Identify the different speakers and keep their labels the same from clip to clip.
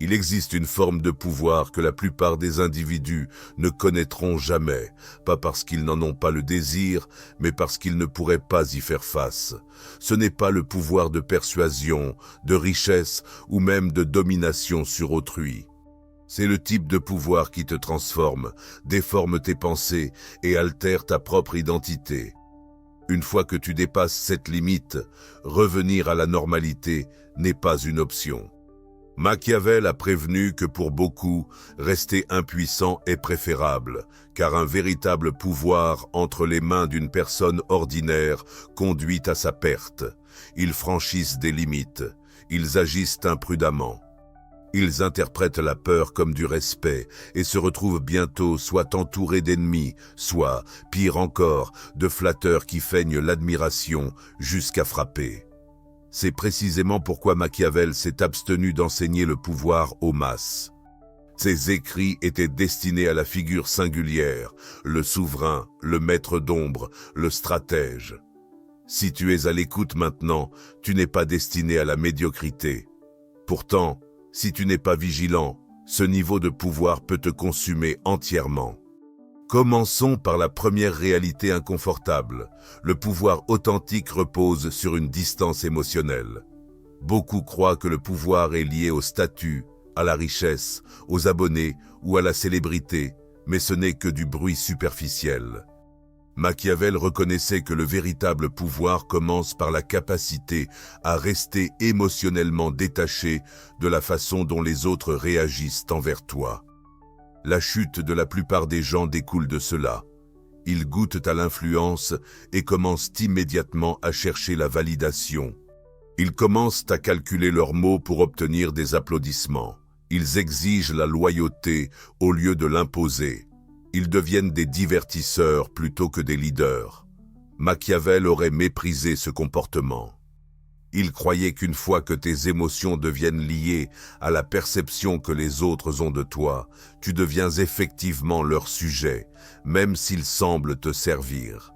Speaker 1: Il existe une forme de pouvoir que la plupart des individus ne connaîtront jamais, pas parce qu'ils n'en ont pas le désir, mais parce qu'ils ne pourraient pas y faire face. Ce n'est pas le pouvoir de persuasion, de richesse ou même de domination sur autrui. C'est le type de pouvoir qui te transforme, déforme tes pensées et altère ta propre identité. Une fois que tu dépasses cette limite, revenir à la normalité n'est pas une option. Machiavel a prévenu que pour beaucoup, rester impuissant est préférable, car un véritable pouvoir entre les mains d'une personne ordinaire conduit à sa perte. Ils franchissent des limites, ils agissent imprudemment. Ils interprètent la peur comme du respect et se retrouvent bientôt soit entourés d'ennemis, soit, pire encore, de flatteurs qui feignent l'admiration jusqu'à frapper. C'est précisément pourquoi Machiavel s'est abstenu d'enseigner le pouvoir aux masses. Ses écrits étaient destinés à la figure singulière, le souverain, le maître d'ombre, le stratège. Si tu es à l'écoute maintenant, tu n'es pas destiné à la médiocrité. Pourtant, si tu n'es pas vigilant, ce niveau de pouvoir peut te consumer entièrement. Commençons par la première réalité inconfortable. Le pouvoir authentique repose sur une distance émotionnelle. Beaucoup croient que le pouvoir est lié au statut, à la richesse, aux abonnés ou à la célébrité, mais ce n'est que du bruit superficiel. Machiavel reconnaissait que le véritable pouvoir commence par la capacité à rester émotionnellement détaché de la façon dont les autres réagissent envers toi. La chute de la plupart des gens découle de cela. Ils goûtent à l'influence et commencent immédiatement à chercher la validation. Ils commencent à calculer leurs mots pour obtenir des applaudissements. Ils exigent la loyauté au lieu de l'imposer. Ils deviennent des divertisseurs plutôt que des leaders. Machiavel aurait méprisé ce comportement. Il croyait qu'une fois que tes émotions deviennent liées à la perception que les autres ont de toi, tu deviens effectivement leur sujet, même s'ils semblent te servir.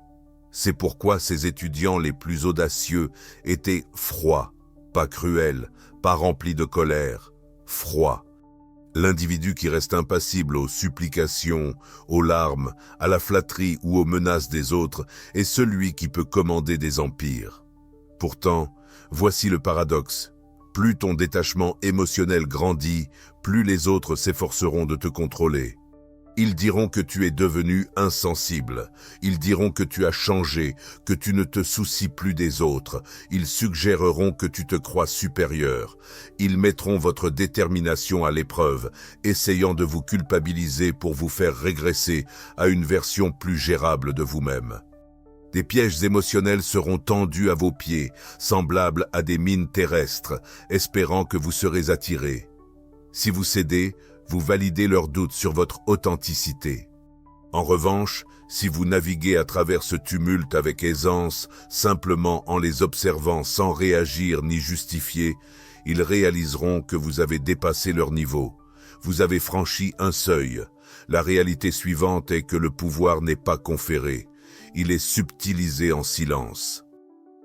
Speaker 1: C'est pourquoi ces étudiants les plus audacieux étaient froids, pas cruels, pas remplis de colère, froids. L'individu qui reste impassible aux supplications, aux larmes, à la flatterie ou aux menaces des autres est celui qui peut commander des empires. Pourtant, voici le paradoxe. Plus ton détachement émotionnel grandit, plus les autres s'efforceront de te contrôler. Ils diront que tu es devenu insensible. Ils diront que tu as changé, que tu ne te soucies plus des autres. Ils suggéreront que tu te crois supérieur. Ils mettront votre détermination à l'épreuve, essayant de vous culpabiliser pour vous faire régresser à une version plus gérable de vous-même. Des pièges émotionnels seront tendus à vos pieds, semblables à des mines terrestres, espérant que vous serez attirés. Si vous cédez, vous validez leurs doutes sur votre authenticité. En revanche, si vous naviguez à travers ce tumulte avec aisance, simplement en les observant sans réagir ni justifier, ils réaliseront que vous avez dépassé leur niveau. Vous avez franchi un seuil. La réalité suivante est que le pouvoir n'est pas conféré. Il est subtilisé en silence.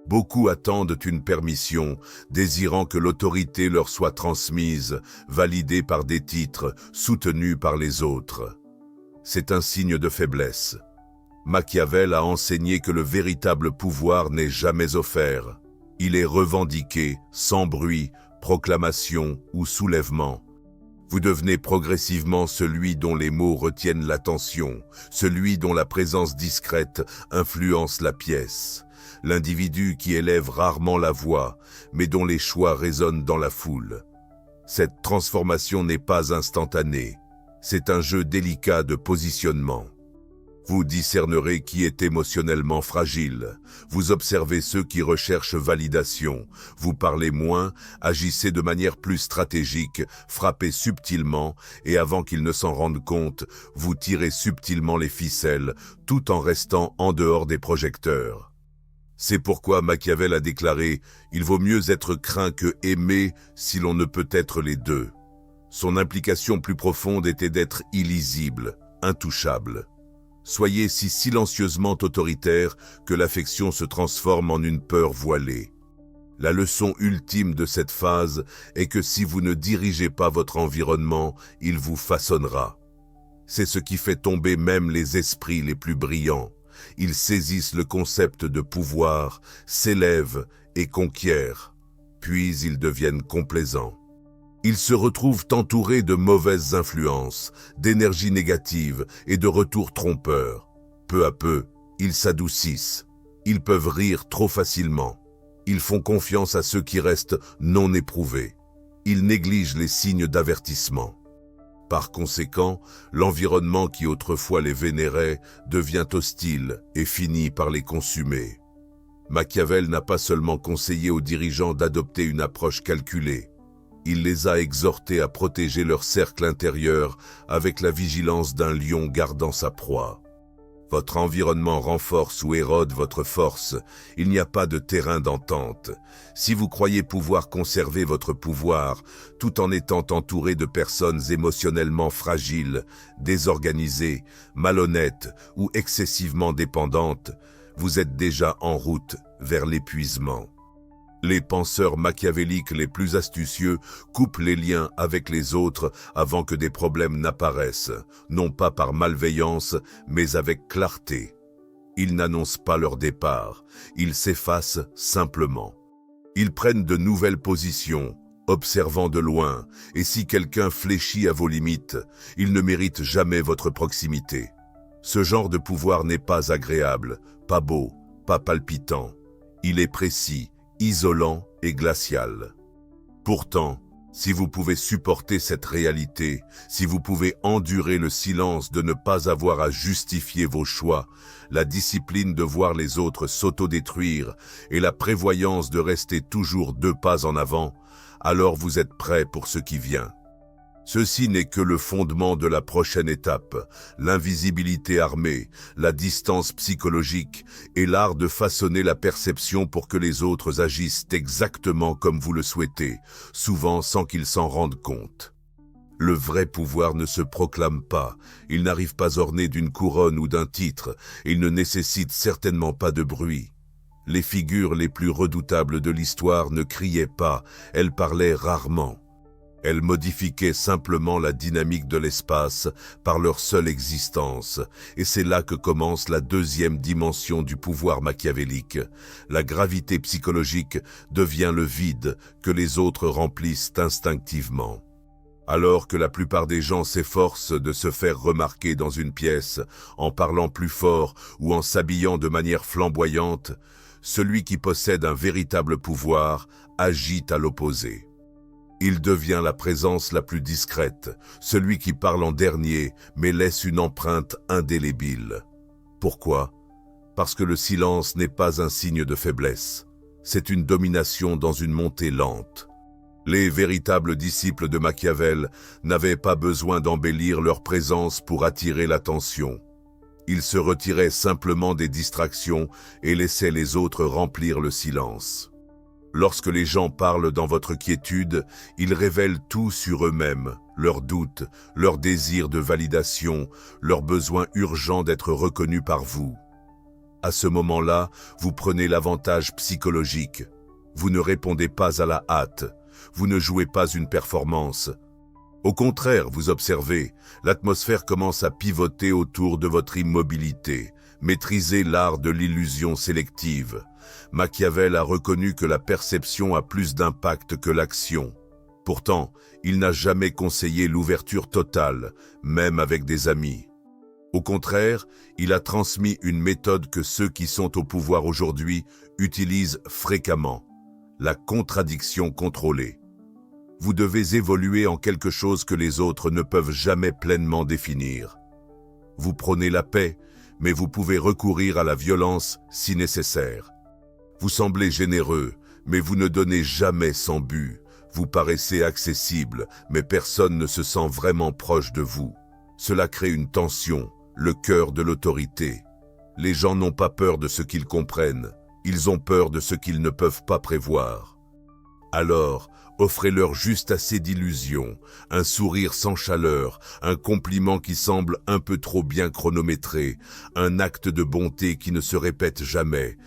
Speaker 1: Beaucoup attendent une permission, désirant que l'autorité leur soit transmise, validée par des titres, soutenue par les autres. C'est un signe de faiblesse. Machiavel a enseigné que le véritable pouvoir n'est jamais offert. Il est revendiqué, sans bruit, proclamation ou soulèvement. Vous devenez progressivement celui dont les mots retiennent l'attention, celui dont la présence discrète influence la pièce. L'individu qui élève rarement la voix, mais dont les choix résonnent dans la foule. Cette transformation n'est pas instantanée, c'est un jeu délicat de positionnement. Vous discernerez qui est émotionnellement fragile, vous observez ceux qui recherchent validation, vous parlez moins, agissez de manière plus stratégique, frappez subtilement, et avant qu'ils ne s'en rendent compte, vous tirez subtilement les ficelles, tout en restant en dehors des projecteurs. C'est pourquoi Machiavel a déclaré « Il vaut mieux être craint que aimé si l'on ne peut être les deux ». Son implication plus profonde était d'être illisible, intouchable. Soyez si silencieusement autoritaire que l'affection se transforme en une peur voilée. La leçon ultime de cette phase est que si vous ne dirigez pas votre environnement, il vous façonnera. C'est ce qui fait tomber même les esprits les plus brillants. Ils saisissent le concept de pouvoir, s'élèvent et conquièrent, puis ils deviennent complaisants. Ils se retrouvent entourés de mauvaises influences, d'énergie négative et de retours trompeurs. Peu à peu, ils s'adoucissent. Ils peuvent rire trop facilement. Ils font confiance à ceux qui restent non éprouvés. Ils négligent les signes d'avertissement. Par conséquent, l'environnement qui autrefois les vénérait devient hostile et finit par les consumer. Machiavel n'a pas seulement conseillé aux dirigeants d'adopter une approche calculée. Il les a exhortés à protéger leur cercle intérieur avec la vigilance d'un lion gardant sa proie. Votre environnement renforce ou érode votre force. Il n'y a pas de terrain d'entente. Si vous croyez pouvoir conserver votre pouvoir, tout en étant entouré de personnes émotionnellement fragiles, désorganisées, malhonnêtes ou excessivement dépendantes, vous êtes déjà en route vers l'épuisement. Les penseurs machiavéliques les plus astucieux coupent les liens avec les autres avant que des problèmes n'apparaissent, non pas par malveillance, mais avec clarté. Ils n'annoncent pas leur départ, ils s'effacent simplement. Ils prennent de nouvelles positions, observant de loin, et si quelqu'un fléchit à vos limites, il ne mérite jamais votre proximité. Ce genre de pouvoir n'est pas agréable, pas beau, pas palpitant. Il est précis, isolant et glacial. Pourtant, si vous pouvez supporter cette réalité, si vous pouvez endurer le silence de ne pas avoir à justifier vos choix, la discipline de voir les autres s'autodétruire et la prévoyance de rester toujours 2 pas en avant, alors vous êtes prêt pour ce qui vient. Ceci n'est que le fondement de la prochaine étape, l'invisibilité armée, la distance psychologique et l'art de façonner la perception pour que les autres agissent exactement comme vous le souhaitez, souvent sans qu'ils s'en rendent compte. Le vrai pouvoir ne se proclame pas, il n'arrive pas orné d'une couronne ou d'un titre, il ne nécessite certainement pas de bruit. Les figures les plus redoutables de l'histoire ne criaient pas, elles parlaient rarement. Elles modifiaient simplement la dynamique de l'espace par leur seule existence, et c'est là que commence la deuxième dimension du pouvoir machiavélique. La gravité psychologique devient le vide que les autres remplissent instinctivement. Alors que la plupart des gens s'efforcent de se faire remarquer dans une pièce, en parlant plus fort ou en s'habillant de manière flamboyante, celui qui possède un véritable pouvoir agit à l'opposé. Il devient la présence la plus discrète, celui qui parle en dernier, mais laisse une empreinte indélébile. Pourquoi? Parce que le silence n'est pas un signe de faiblesse. C'est une domination dans une montée lente. Les véritables disciples de Machiavel n'avaient pas besoin d'embellir leur présence pour attirer l'attention. Ils se retiraient simplement des distractions et laissaient les autres remplir le silence. Lorsque les gens parlent dans votre quiétude, ils révèlent tout sur eux-mêmes, leurs doutes, leurs désirs de validation, leur besoin urgent d'être reconnus par vous. À ce moment-là, vous prenez l'avantage psychologique. Vous ne répondez pas à la hâte. Vous ne jouez pas une performance. Au contraire, vous observez, l'atmosphère commence à pivoter autour de votre immobilité. Maîtrisez l'art de l'illusion sélective. Machiavel a reconnu que la perception a plus d'impact que l'action. Pourtant, il n'a jamais conseillé l'ouverture totale, même avec des amis. Au contraire, il a transmis une méthode que ceux qui sont au pouvoir aujourd'hui utilisent fréquemment, la contradiction contrôlée. Vous devez évoluer en quelque chose que les autres ne peuvent jamais pleinement définir. Vous prônez la paix, mais vous pouvez recourir à la violence si nécessaire. Vous semblez généreux, mais vous ne donnez jamais sans but. Vous paraissez accessible, mais personne ne se sent vraiment proche de vous. Cela crée une tension, le cœur de l'autorité. Les gens n'ont pas peur de ce qu'ils comprennent, ils ont peur de ce qu'ils ne peuvent pas prévoir. Alors, offrez-leur juste assez d'illusions, un sourire sans chaleur, un compliment qui semble un peu trop bien chronométré, un acte de bonté qui ne se répète jamais.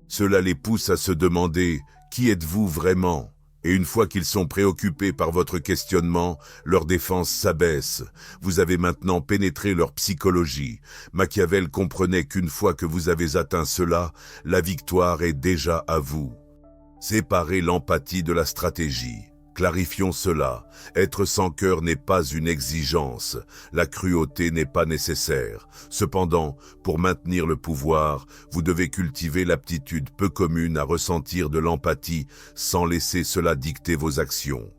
Speaker 1: Cela les pousse à se demander « Qui êtes-vous vraiment? Et une fois qu'ils sont préoccupés par votre questionnement, leur défense s'abaisse. Vous avez maintenant pénétré leur psychologie. Machiavel comprenait qu'une fois que vous avez atteint cela, la victoire est déjà à vous. Séparez l'empathie de la stratégie. Clarifions cela. Être sans cœur n'est pas une exigence. La cruauté n'est pas nécessaire. Cependant, pour maintenir le pouvoir, vous devez cultiver l'aptitude peu commune à ressentir de l'empathie sans laisser cela dicter vos actions.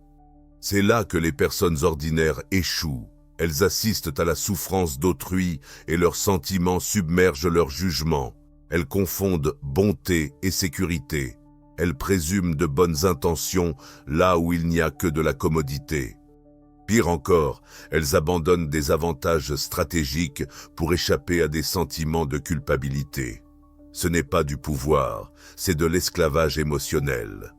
Speaker 1: C'est là que les personnes ordinaires échouent. Elles assistent à la souffrance d'autrui et leurs sentiments submergent leur jugement. Elles confondent bonté et sécurité. Elles présument de bonnes intentions là où il n'y a que de la commodité. Pire encore, elles abandonnent des avantages stratégiques pour échapper à des sentiments de culpabilité. Ce n'est pas du pouvoir, c'est de l'esclavage émotionnel.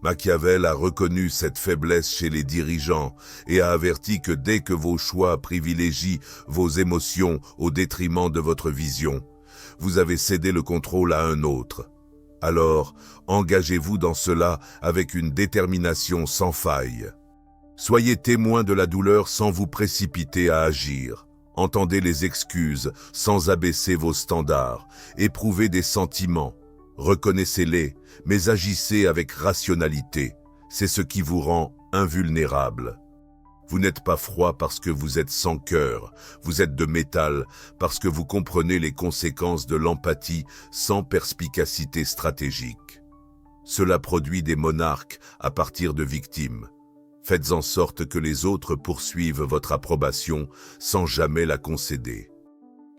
Speaker 1: Machiavel a reconnu cette faiblesse chez les dirigeants et a averti que dès que vos choix privilégient vos émotions au détriment de votre vision, vous avez cédé le contrôle à un autre. Alors, engagez-vous dans cela avec une détermination sans faille. Soyez témoin de la douleur sans vous précipiter à agir. Entendez les excuses sans abaisser vos standards. Éprouvez des sentiments. Reconnaissez-les, mais agissez avec rationalité. C'est ce qui vous rend invulnérable. Vous n'êtes pas froid parce que vous êtes sans cœur, vous êtes de métal parce que vous comprenez les conséquences de l'empathie sans perspicacité stratégique. Cela produit des monarques à partir de victimes. Faites en sorte que les autres poursuivent votre approbation sans jamais la concéder.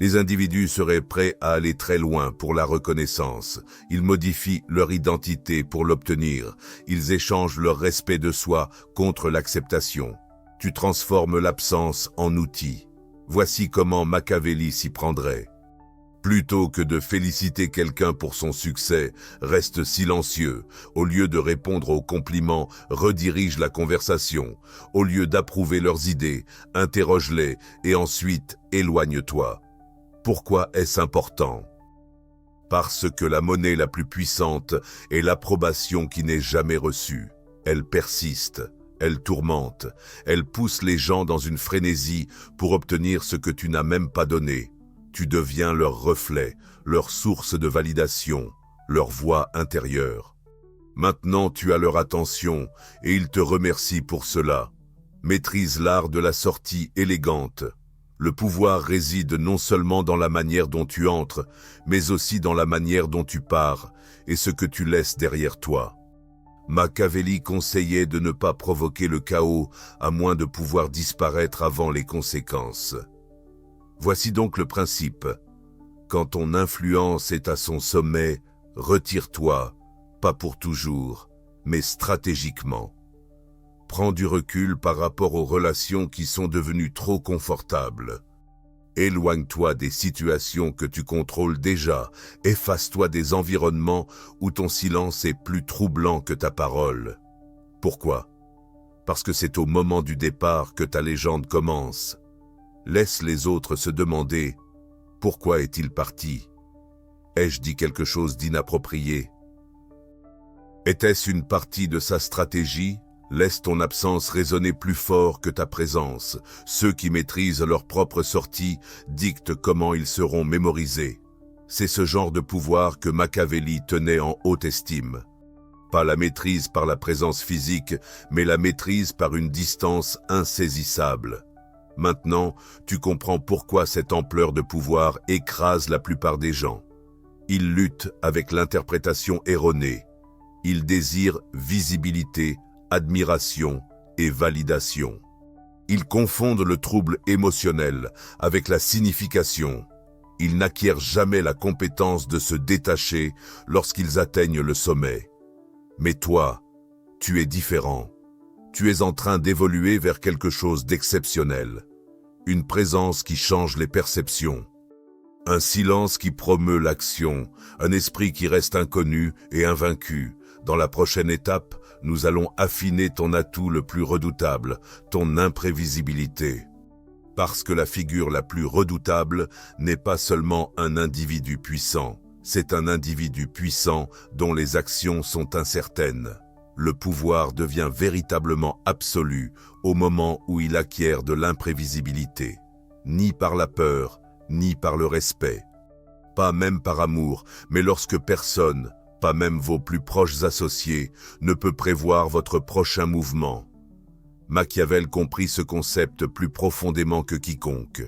Speaker 1: Les individus seraient prêts à aller très loin pour la reconnaissance. Ils modifient leur identité pour l'obtenir. Ils échangent leur respect de soi contre l'acceptation. Tu transformes l'absence en outil. Voici comment Machiavelli s'y prendrait. Plutôt que de féliciter quelqu'un pour son succès, reste silencieux. Au lieu de répondre aux compliments, redirige la conversation. Au lieu d'approuver leurs idées, interroge-les et ensuite éloigne-toi. Pourquoi est-ce important? Parce que la monnaie la plus puissante est l'approbation qui n'est jamais reçue. Elle persiste. Elle tourmente, elle pousse les gens dans une frénésie pour obtenir ce que tu n'as même pas donné. Tu deviens leur reflet, leur source de validation, leur voix intérieure. Maintenant tu as leur attention et ils te remercient pour cela. Maîtrise l'art de la sortie élégante. Le pouvoir réside non seulement dans la manière dont tu entres, mais aussi dans la manière dont tu pars et ce que tu laisses derrière toi. Machiavelli conseillait de ne pas provoquer le chaos à moins de pouvoir disparaître avant les conséquences. Voici donc le principe. Quand ton influence est à son sommet, retire-toi, pas pour toujours, mais stratégiquement. Prends du recul par rapport aux relations qui sont devenues trop confortables. Éloigne-toi des situations que tu contrôles déjà, efface-toi des environnements où ton silence est plus troublant que ta parole. Pourquoi? Parce que c'est au moment du départ que ta légende commence. Laisse les autres se demander « Pourquoi est-il parti? Ai-je dit quelque chose d'inapproprié? Était-ce une partie de sa stratégie? » Laisse ton absence résonner plus fort que ta présence. Ceux qui maîtrisent leur propre sortie dictent comment ils seront mémorisés. C'est ce genre de pouvoir que Machiavelli tenait en haute estime. Pas la maîtrise par la présence physique, mais la maîtrise par une distance insaisissable. Maintenant, tu comprends pourquoi cette ampleur de pouvoir écrase la plupart des gens. Ils luttent avec l'interprétation erronée. Ils désirent visibilité, admiration et validation. Ils confondent le trouble émotionnel avec la signification. Ils n'acquièrent jamais la compétence de se détacher lorsqu'ils atteignent le sommet. Mais toi, tu es différent. Tu es en train d'évoluer vers quelque chose d'exceptionnel. Une présence qui change les perceptions. Un silence qui promeut l'action, un esprit qui reste inconnu et invaincu. Dans la prochaine étape, nous allons affiner ton atout le plus redoutable, ton imprévisibilité. Parce que la figure la plus redoutable n'est pas seulement un individu puissant, C'est un individu puissant dont les actions sont incertaines. Le pouvoir devient véritablement absolu au moment où il acquiert de l'imprévisibilité, ni par la peur, ni par le respect. Pas même par amour, mais lorsque personne, pas même vos plus proches associés, ne peut prévoir votre prochain mouvement. Machiavel comprit ce concept plus profondément que quiconque.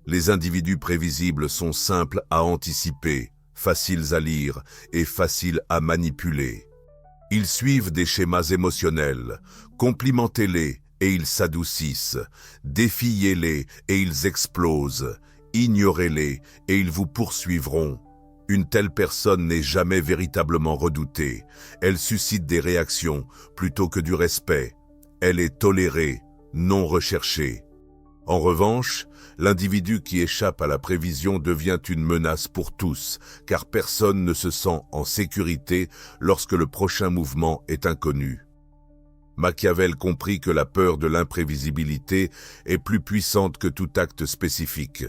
Speaker 1: Les individus prévisibles sont simples à anticiper, faciles à lire et faciles à manipuler. Ils suivent des schémas émotionnels, complimentez-les et ils s'adoucissent, défiez-les et ils explosent, ignorez-les et ils vous poursuivront. Une telle personne n'est jamais véritablement redoutée, elle suscite des réactions plutôt que du respect. Elle est tolérée, non recherchée. En revanche, l'individu qui échappe à la prévision devient une menace pour tous, car personne ne se sent en sécurité lorsque le prochain mouvement est inconnu. Machiavel comprit que la peur de l'imprévisibilité est plus puissante que tout acte spécifique.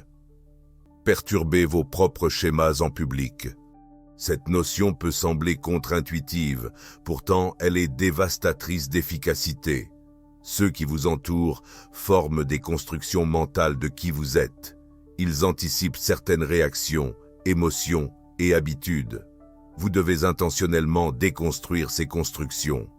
Speaker 1: Perturbez vos propres schémas en public. Cette notion peut sembler contre-intuitive, pourtant elle est dévastatrice d'efficacité. Ceux qui vous entourent forment des constructions mentales de qui vous êtes. Ils anticipent certaines réactions, émotions et habitudes. Vous devez intentionnellement déconstruire ces constructions.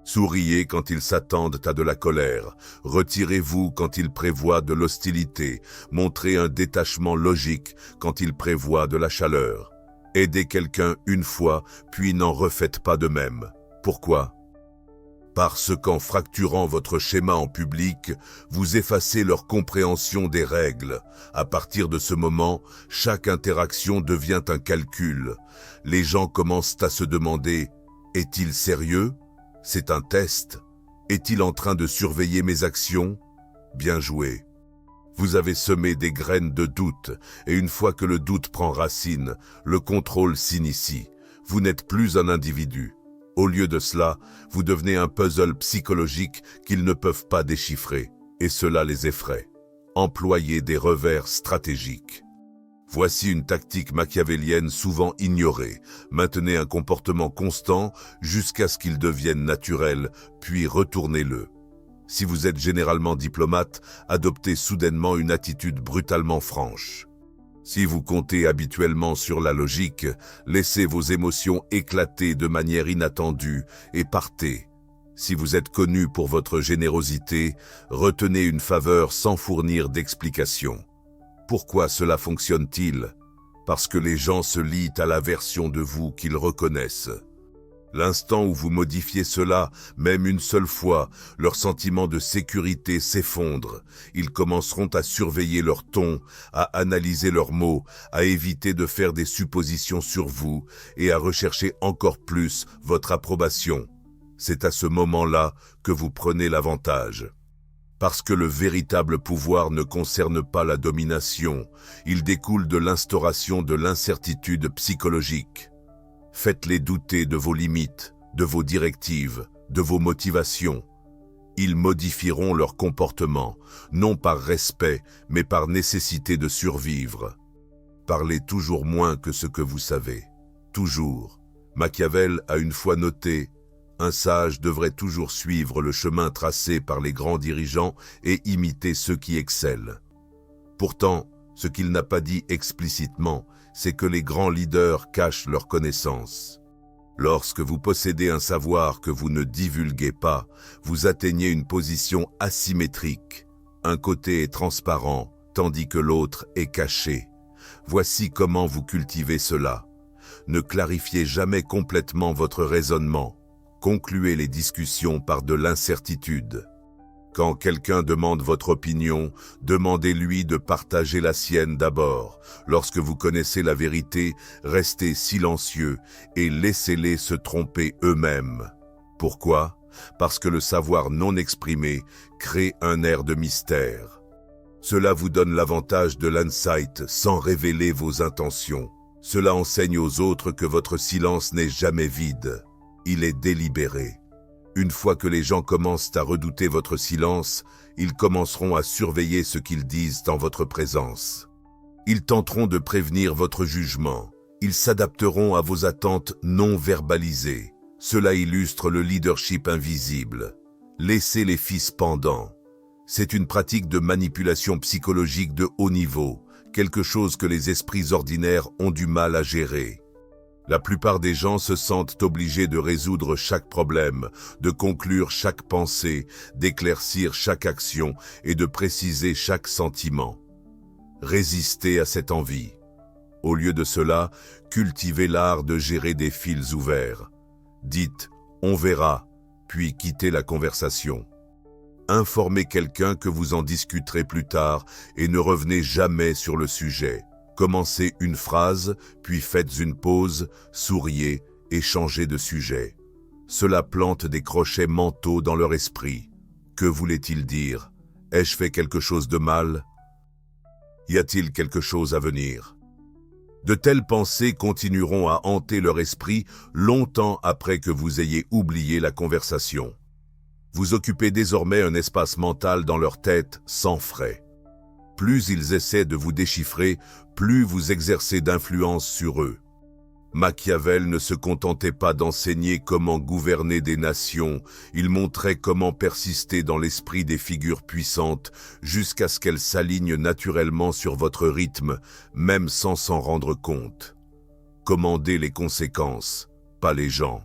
Speaker 1: Souriez quand ils s'attendent à de la colère. Retirez-vous quand ils prévoient de l'hostilité. Montrez un détachement logique quand ils prévoient de la chaleur. Aidez quelqu'un une fois, puis n'en refaites pas de même. Pourquoi ? Parce qu'en fracturant votre schéma en public, vous effacez leur compréhension des règles. À partir de ce moment, chaque interaction devient un calcul. Les gens commencent à se demander « Est-il sérieux ? C'est un test. Est-il en train de surveiller mes actions ? Bien joué. » Vous avez semé des graines de doute, et une fois que le doute prend racine, le contrôle s'initie. Vous n'êtes plus un individu. Au lieu de cela, vous devenez un puzzle psychologique qu'ils ne peuvent pas déchiffrer, et cela les effraie. Employez des revers stratégiques. Voici une tactique machiavélienne souvent ignorée. Maintenez un comportement constant jusqu'à ce qu'il devienne naturel, puis retournez-le. Si vous êtes généralement diplomate, adoptez soudainement une attitude brutalement franche. Si vous comptez habituellement sur la logique, laissez vos émotions éclater de manière inattendue et partez. Si vous êtes connu pour votre générosité, retenez une faveur sans fournir d'explication. Pourquoi cela fonctionne-t-il ? Parce que les gens se lient à la version de vous qu'ils reconnaissent. L'instant où vous modifiez cela, même une seule fois, leur sentiment de sécurité s'effondre. Ils commenceront à surveiller leur ton, à analyser leurs mots, à éviter de faire des suppositions sur vous et à rechercher encore plus votre approbation. C'est à ce moment-là que vous prenez l'avantage. Parce que le véritable pouvoir ne concerne pas la domination, il découle de l'instauration de l'incertitude psychologique. Faites-les douter de vos limites, de vos directives, de vos motivations. Ils modifieront leur comportement, non par respect, mais par nécessité de survivre. Parlez toujours moins que ce que vous savez. Toujours. Machiavel a une fois noté « Un sage devrait toujours suivre le chemin tracé par les grands dirigeants et imiter ceux qui excellent. » Pourtant, ce qu'il n'a pas dit explicitement, c'est que les grands leaders cachent leurs connaissances. Lorsque vous possédez un savoir que vous ne divulguez pas, vous atteignez une position asymétrique. Un côté est transparent, tandis que l'autre est caché. Voici comment vous cultivez cela. Ne clarifiez jamais complètement votre raisonnement. Concluez les discussions par de l'incertitude. Quand quelqu'un demande votre opinion, demandez-lui de partager la sienne d'abord. Lorsque vous connaissez la vérité, restez silencieux et laissez-les se tromper eux-mêmes. Pourquoi ? Parce que le savoir non exprimé crée un air de mystère. Cela vous donne l'avantage de l'insight sans révéler vos intentions. Cela enseigne aux autres que votre silence n'est jamais vide. Il est délibéré. Une fois que les gens commencent à redouter votre silence, ils commenceront à surveiller ce qu'ils disent en votre présence. Ils tenteront de prévenir votre jugement. Ils s'adapteront à vos attentes non verbalisées. Cela illustre le leadership invisible. Laissez les fils pendants. C'est une pratique de manipulation psychologique de haut niveau, quelque chose que les esprits ordinaires ont du mal à gérer. La plupart des gens se sentent obligés de résoudre chaque problème, de conclure chaque pensée, d'éclaircir chaque action et de préciser chaque sentiment. Résistez à cette envie. Au lieu de cela, cultivez l'art de gérer des fils ouverts. Dites « on verra », puis quittez la conversation. Informez quelqu'un que vous en discuterez plus tard et ne revenez jamais sur le sujet. Commencez une phrase, puis faites une pause, souriez et changez de sujet. Cela plante des crochets mentaux dans leur esprit. Que voulait-il dire? Ai-je fait quelque chose de mal? Y a-t-il quelque chose à venir? De telles pensées continueront à hanter leur esprit longtemps après que vous ayez oublié la conversation. Vous occupez désormais un espace mental dans leur tête sans frais. Plus ils essaient de vous déchiffrer, plus vous exercez d'influence sur eux. Machiavel ne se contentait pas d'enseigner comment gouverner des nations, il montrait comment persister dans l'esprit des figures puissantes jusqu'à ce qu'elles s'alignent naturellement sur votre rythme, même sans s'en rendre compte. Commandez les conséquences, pas les gens.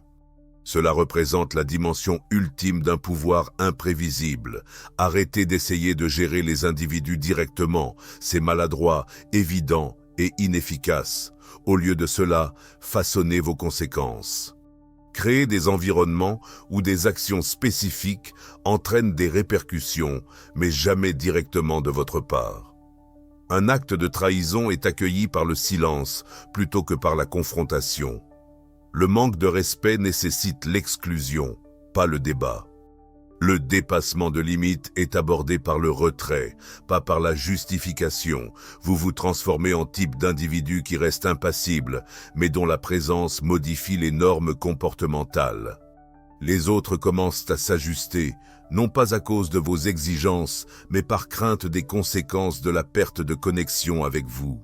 Speaker 1: Cela représente la dimension ultime d'un pouvoir imprévisible. Arrêtez d'essayer de gérer les individus directement, c'est maladroit, évident et inefficace. Au lieu de cela, façonnez vos conséquences. Créez des environnements où des actions spécifiques entraînent des répercussions, mais jamais directement de votre part. Un acte de trahison est accueilli par le silence plutôt que par la confrontation. Le manque de respect nécessite l'exclusion, pas le débat. Le dépassement de limites est abordé par le retrait, pas par la justification. Vous vous transformez en type d'individu qui reste impassible, mais dont la présence modifie les normes comportementales. Les autres commencent à s'ajuster, non pas à cause de vos exigences, mais par crainte des conséquences de la perte de connexion avec vous.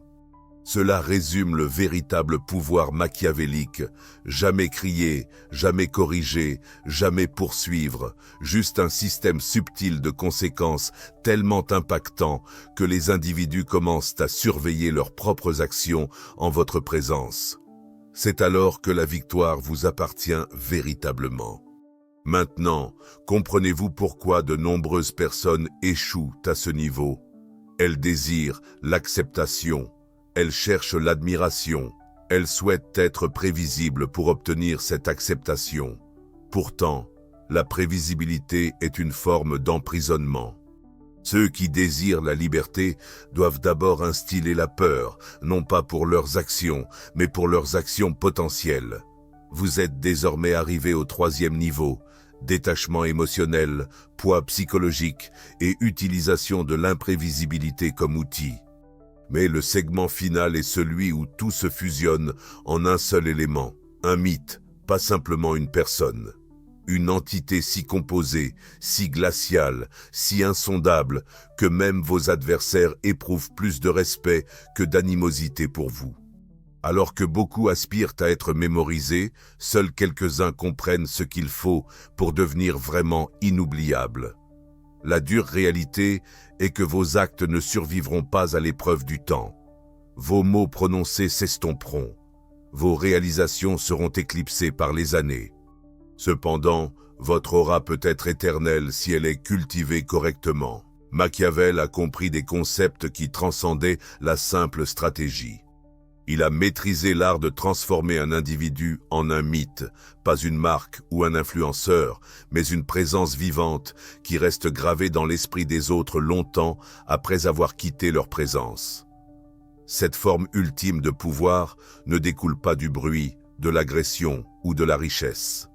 Speaker 1: Cela résume le véritable pouvoir machiavélique. Jamais crier, jamais corriger, jamais poursuivre, juste un système subtil de conséquences tellement impactant que les individus commencent à surveiller leurs propres actions en votre présence. C'est alors que la victoire vous appartient véritablement. Maintenant, comprenez-vous pourquoi de nombreuses personnes échouent à ce niveau? Elles désirent l'acceptation. Elles cherchent l'admiration. Elles souhaitent être prévisibles pour obtenir cette acceptation. Pourtant, la prévisibilité est une forme d'emprisonnement. Ceux qui désirent la liberté doivent d'abord instiller la peur, non pas pour leurs actions, mais pour leurs actions potentielles. Vous êtes désormais arrivé au 3e niveau, détachement émotionnel, poids psychologique et utilisation de l'imprévisibilité comme outil. Mais le segment final est celui où tout se fusionne en un seul élément, un mythe, pas simplement une personne. Une entité si composée, si glaciale, si insondable, que même vos adversaires éprouvent plus de respect que d'animosité pour vous. Alors que beaucoup aspirent à être mémorisés, seuls quelques-uns comprennent ce qu'il faut pour devenir vraiment inoubliables. La dure réalité est que vos actes ne survivront pas à l'épreuve du temps. Vos mots prononcés s'estomperont. Vos réalisations seront éclipsées par les années. Cependant, votre aura peut être éternelle si elle est cultivée correctement. Machiavel a compris des concepts qui transcendaient la simple stratégie. Il a maîtrisé l'art de transformer un individu en un mythe, pas une marque ou un influenceur, mais une présence vivante qui reste gravée dans l'esprit des autres longtemps après avoir quitté leur présence. Cette forme ultime de pouvoir ne découle pas du bruit, de l'agression ou de la richesse.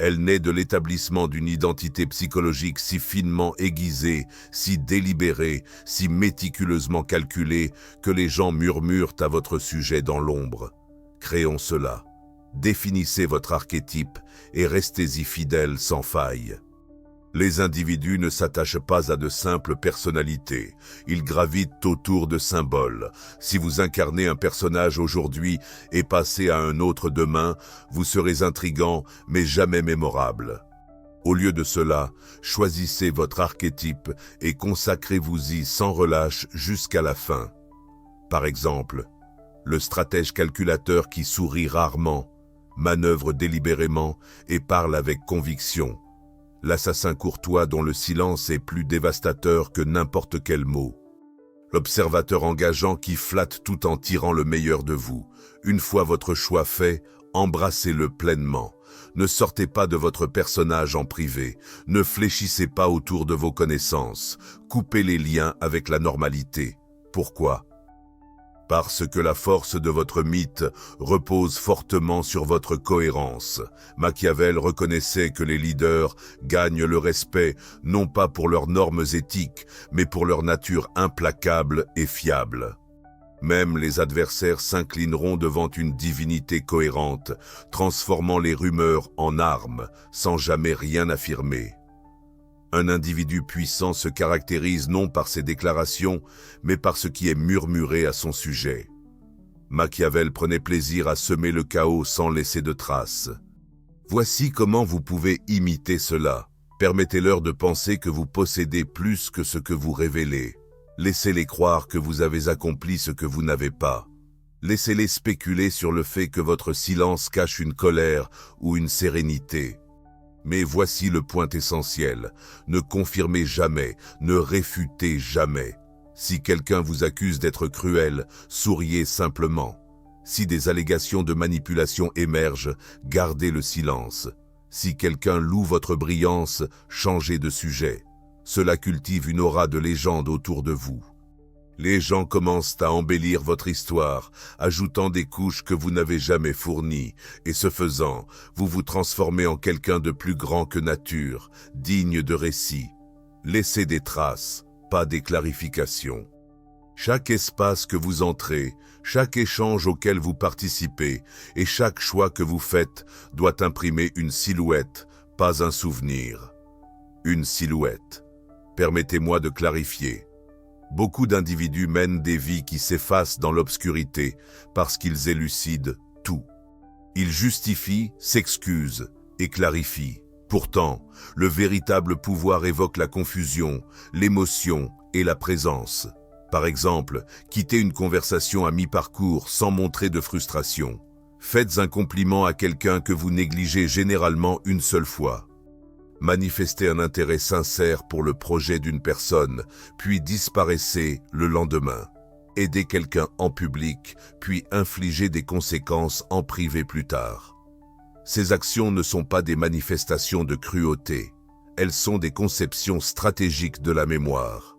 Speaker 1: Elle naît de l'établissement d'une identité psychologique si finement aiguisée, si délibérée, si méticuleusement calculée que les gens murmurent à votre sujet dans l'ombre. Créons cela. Définissez votre archétype et restez-y fidèle sans faille. Les individus ne s'attachent pas à de simples personnalités, ils gravitent autour de symboles. Si vous incarnez un personnage aujourd'hui et passez à un autre demain, vous serez intrigant mais jamais mémorable. Au lieu de cela, choisissez votre archétype et consacrez-vous-y sans relâche jusqu'à la fin. Par exemple, le stratège calculateur qui sourit rarement, manœuvre délibérément et parle avec conviction. L'assassin courtois dont le silence est plus dévastateur que n'importe quel mot. L'observateur engageant qui flatte tout en tirant le meilleur de vous. Une fois votre choix fait, embrassez-le pleinement. Ne sortez pas de votre personnage en privé. Ne fléchissez pas autour de vos connaissances. Coupez les liens avec la normalité. Pourquoi ? Parce que la force de votre mythe repose fortement sur votre cohérence. Machiavel reconnaissait que les leaders gagnent le respect non pas pour leurs normes éthiques, mais pour leur nature implacable et fiable. Même les adversaires s'inclineront devant une divinité cohérente, transformant les rumeurs en armes, sans jamais rien affirmer. Un individu puissant se caractérise non par ses déclarations, mais par ce qui est murmuré à son sujet. Machiavel prenait plaisir à semer le chaos sans laisser de traces. Voici comment vous pouvez imiter cela. Permettez-leur de penser que vous possédez plus que ce que vous révélez. Laissez-les croire que vous avez accompli ce que vous n'avez pas. Laissez-les spéculer sur le fait que votre silence cache une colère ou une sérénité. Mais voici le point essentiel, ne confirmez jamais, ne réfutez jamais. Si quelqu'un vous accuse d'être cruel, souriez simplement. Si des allégations de manipulation émergent, gardez le silence. Si quelqu'un loue votre brillance, changez de sujet. Cela cultive une aura de légende autour de vous. Les gens commencent à embellir votre histoire, ajoutant des couches que vous n'avez jamais fournies, et ce faisant, vous vous transformez en quelqu'un de plus grand que nature, digne de récit. Laissez des traces, pas des clarifications. Chaque espace que vous entrez, chaque échange auquel vous participez, et chaque choix que vous faites doit imprimer une silhouette, pas un souvenir. Une silhouette. Permettez-moi de clarifier. Beaucoup d'individus mènent des vies qui s'effacent dans l'obscurité parce qu'ils élucident tout. Ils justifient, s'excusent et clarifient. Pourtant, le véritable pouvoir évoque la confusion, l'émotion et la présence. Par exemple, quittez une conversation à mi-parcours sans montrer de frustration. Faites un compliment à quelqu'un que vous négligez généralement une seule fois. Manifestez un intérêt sincère pour le projet d'une personne, puis disparaissez le lendemain. Aidez quelqu'un en public, puis infligez des conséquences en privé plus tard. Ces actions ne sont pas des manifestations de cruauté, elles sont des conceptions stratégiques de la mémoire.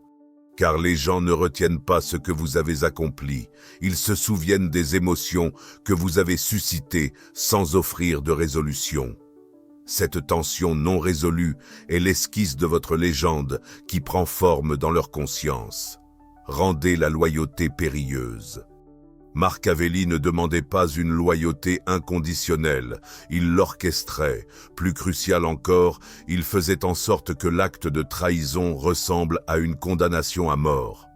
Speaker 1: Car les gens ne retiennent pas ce que vous avez accompli, ils se souviennent des émotions que vous avez suscitées sans offrir de résolution. Cette tension non résolue est l'esquisse de votre légende qui prend forme dans leur conscience. Rendez la loyauté périlleuse. Machiavelli ne demandait pas une loyauté inconditionnelle, il l'orchestrait. Plus crucial encore, il faisait en sorte que l'acte de trahison ressemble à une condamnation à mort.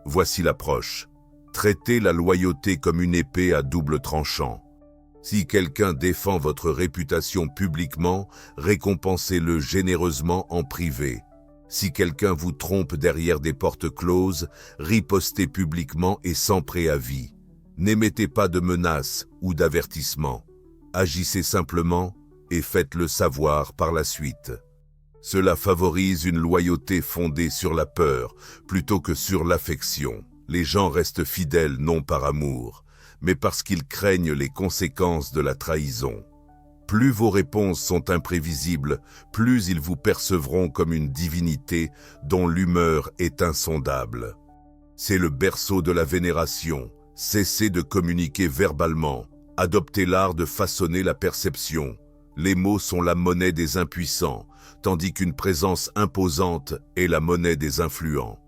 Speaker 1: Voici l'approche. Traitez la loyauté comme une épée à double tranchant. Si quelqu'un défend votre réputation publiquement, récompensez-le généreusement en privé. Si quelqu'un vous trompe derrière des portes closes, ripostez publiquement et sans préavis. N'émettez pas de menaces ou d'avertissements. Agissez simplement et faites-le savoir par la suite. Cela favorise une loyauté fondée sur la peur plutôt que sur l'affection. Les gens restent fidèles non par amour, mais parce qu'ils craignent les conséquences de la trahison. Plus vos réponses sont imprévisibles, plus ils vous percevront comme une divinité dont l'humeur est insondable. C'est le berceau de la vénération. Cessez de communiquer verbalement. Adoptez l'art de façonner la perception. Les mots sont la monnaie des impuissants, tandis qu'une présence imposante est la monnaie des influents.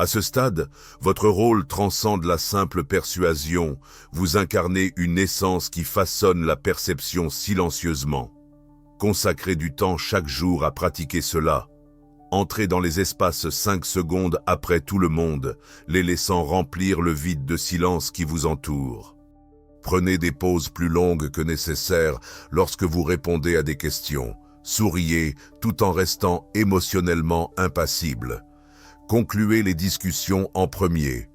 Speaker 1: À ce stade, votre rôle transcende la simple persuasion, vous incarnez une essence qui façonne la perception silencieusement. Consacrez du temps chaque jour à pratiquer cela. Entrez dans les espaces 5 secondes après tout le monde, les laissant remplir le vide de silence qui vous entoure. Prenez des pauses plus longues que nécessaire lorsque vous répondez à des questions. Souriez tout en restant émotionnellement impassible. Concluez les discussions en premier.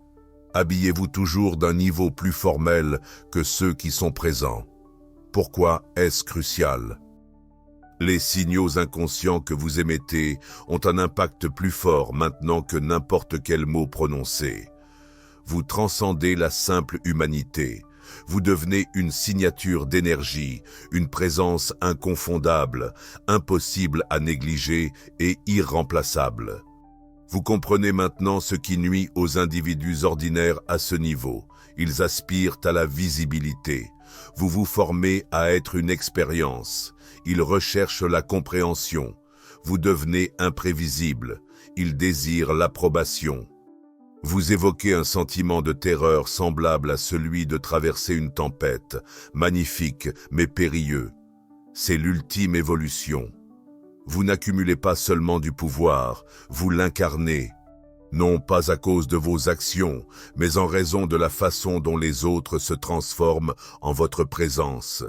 Speaker 1: Habillez-vous toujours d'un niveau plus formel que ceux qui sont présents. Pourquoi est-ce crucial? Les signaux inconscients que vous émettez ont un impact plus fort maintenant que n'importe quel mot prononcé. Vous transcendez la simple humanité. Vous devenez une signature d'énergie, une présence inconfondable, impossible à négliger et irremplaçable. Vous comprenez maintenant ce qui nuit aux individus ordinaires à ce niveau. Ils aspirent à la visibilité. Vous vous formez à être une expérience. Ils recherchent la compréhension. Vous devenez imprévisible. Ils désirent l'approbation. Vous évoquez un sentiment de terreur semblable à celui de traverser une tempête, magnifique mais périlleux. C'est l'ultime évolution. Vous n'accumulez pas seulement du pouvoir, vous l'incarnez. Non pas à cause de vos actions, mais en raison de la façon dont les autres se transforment en votre présence.